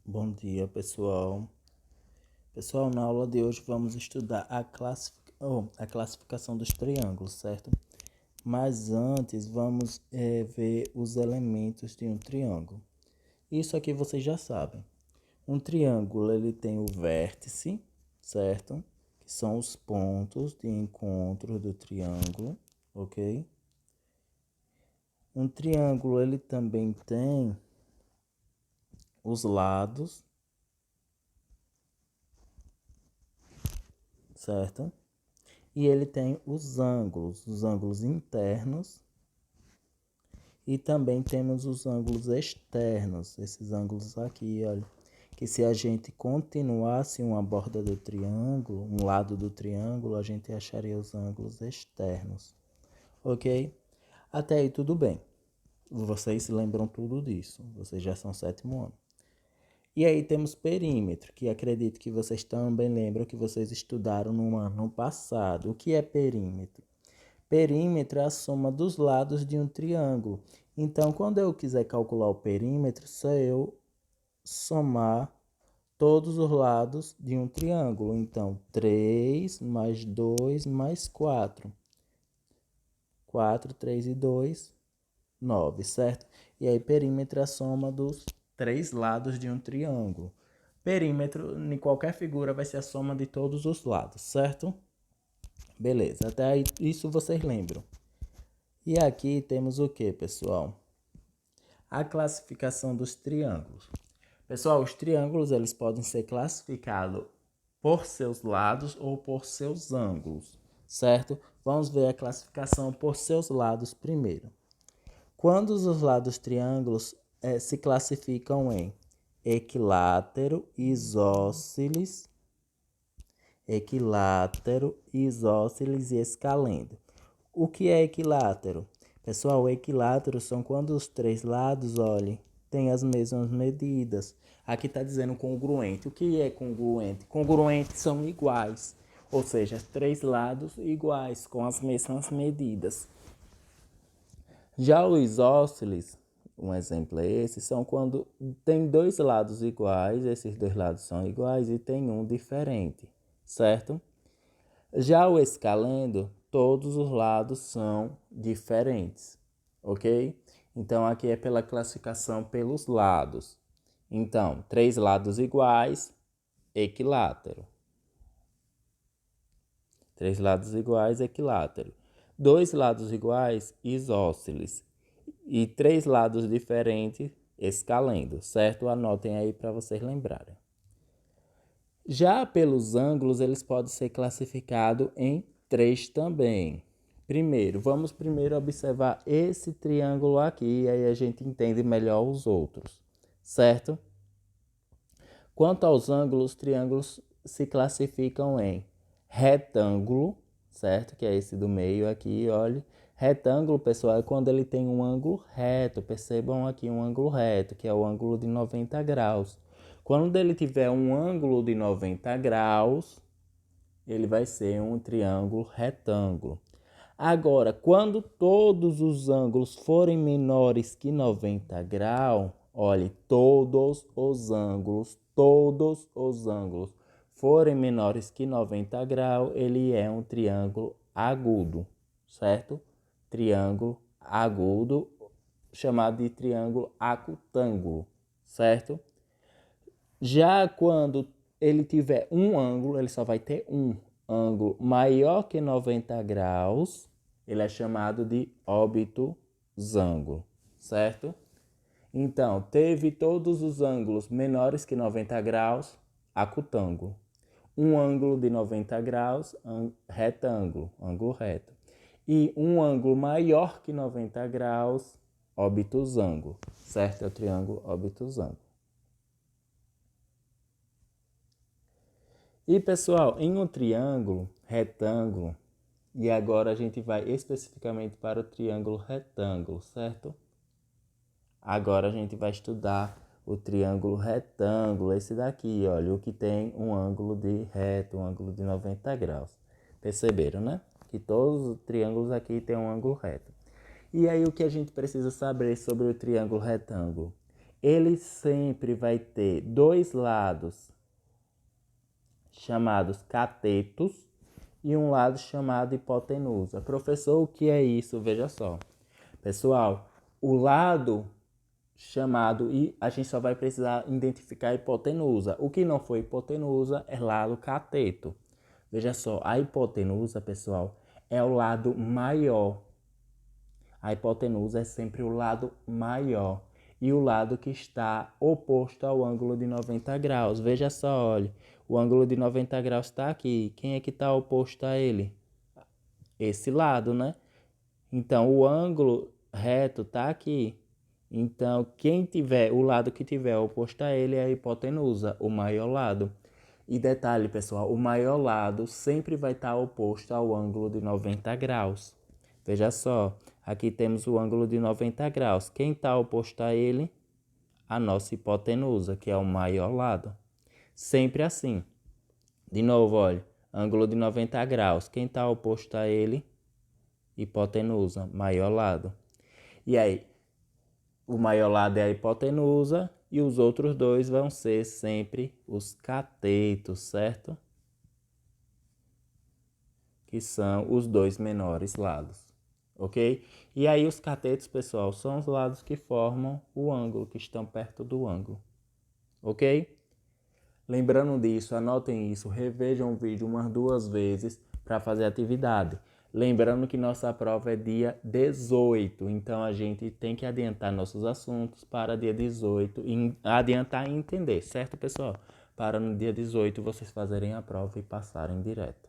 Bom dia, pessoal. Pessoal, na aula de hoje vamos estudar a classificação dos triângulos, certo? Mas antes vamos ver os elementos de um triângulo. Isso aqui vocês já sabem. Um triângulo ele tem o vértice, certo? Que são os pontos de encontro do triângulo, ok? Um triângulo ele também tem os lados, certo? E ele tem os ângulos internos e também temos os ângulos externos, esses ângulos aqui, olha, que se a gente continuasse uma borda do triângulo, um lado do triângulo, a gente acharia os ângulos externos, ok? Até aí tudo bem, vocês se lembram tudo disso, vocês já são sétimo ano. E aí temos perímetro, que acredito que vocês também lembram que vocês estudaram no ano passado. O que é perímetro? Perímetro é a soma dos lados de um triângulo. Então, quando eu quiser calcular o perímetro, só eu somar todos os lados de um triângulo. Então, 3 mais 2 mais 4. 4, 3 e 2, 9, certo? E aí, perímetro é a soma dos três lados de um triângulo. Perímetro, em qualquer figura, vai ser a soma de todos os lados, certo? Beleza, até aí isso vocês lembram. E aqui temos o que, pessoal? A classificação dos triângulos. Pessoal, os triângulos eles podem ser classificados por seus lados ou por seus ângulos, certo? Vamos ver a classificação por seus lados primeiro. Quando os lados triângulos se classificam em equilátero, isósceles e escaleno. O que é equilátero? Pessoal, o equilátero são quando os três lados, olhem, têm as mesmas medidas. Aqui está dizendo congruente. O que é congruente? Congruentes são iguais, ou seja, três lados iguais, com as mesmas medidas. Já os isósceles, um exemplo é esse, são quando tem dois lados iguais, esses dois lados são iguais e tem um diferente, certo? Já o escaleno, todos os lados são diferentes, ok? Então, aqui é pela classificação pelos lados. Então, três lados iguais, equilátero. Três lados iguais, equilátero. Dois lados iguais, isósceles. E três lados diferentes, escaleno, certo? Anotem aí para vocês lembrarem. Já pelos ângulos, eles podem ser classificados em três também. Vamos primeiro observar esse triângulo aqui, e aí a gente entende melhor os outros, certo? Quanto aos ângulos, os triângulos se classificam em retângulo, certo? Que é esse do meio aqui, olha. Retângulo, pessoal, é quando ele tem um ângulo reto. Percebam aqui um ângulo reto, que é o ângulo de 90 graus. Quando ele tiver um ângulo de 90 graus, ele vai ser um triângulo retângulo. Agora, quando todos os ângulos forem menores que 90 graus, olhe, todos os ângulos forem menores que 90 graus, ele é um triângulo agudo, certo? Triângulo agudo, chamado de triângulo acutângulo, certo? Já quando ele tiver um ângulo, ele só vai ter um ângulo maior que 90 graus, ele é chamado de obtusângulo, certo? Então, teve todos os ângulos menores que 90 graus, acutângulo. Um ângulo de 90 graus, retângulo, ângulo reto. E um ângulo maior que 90 graus, obtusângulo, certo? É o triângulo obtusângulo. E pessoal, em um triângulo retângulo, e agora a gente vai especificamente para o triângulo retângulo, certo? Agora a gente vai estudar o triângulo retângulo, esse daqui, olha, o que tem um ângulo de reto, um ângulo de 90 graus. Perceberam, né? Que todos os triângulos aqui têm um ângulo reto. E aí o que a gente precisa saber sobre o triângulo retângulo? ele sempre vai ter dois lados chamados catetos e um lado chamado hipotenusa. Professor, o que é isso? Veja só. Pessoal, o lado chamado, e a gente só vai precisar identificar a hipotenusa. O que não foi hipotenusa é lado cateto. Veja só, a hipotenusa, pessoal, é o lado maior. A hipotenusa é sempre o lado maior e o lado que está oposto ao ângulo de 90 graus. Veja só, olha, o ângulo de 90 graus está aqui. Quem é que está oposto a ele? Esse lado, né? Então, o ângulo reto está aqui. Então, o lado que tiver oposto a ele é a hipotenusa, o maior lado. E detalhe, pessoal, o maior lado sempre vai estar oposto ao ângulo de 90 graus. Veja só, aqui temos o ângulo de 90 graus. Quem está oposto a ele? A nossa hipotenusa, que é o maior lado. Sempre assim. De novo, olha, ângulo de 90 graus. Quem está oposto a ele? Hipotenusa, maior lado. E aí, o maior lado é a hipotenusa e os outros dois vão ser sempre os catetos, certo? Que são os dois menores lados, ok? E aí os catetos, pessoal, são os lados que formam o ângulo, que estão perto do ângulo, ok? Lembrando disso, anotem isso, revejam o vídeo umas 2 vezes para fazer a atividade. Lembrando que nossa prova é dia 18, então a gente tem que adiantar nossos assuntos para dia 18 e adiantar e entender, certo, pessoal? Para no dia 18 vocês fazerem a prova e passarem direto.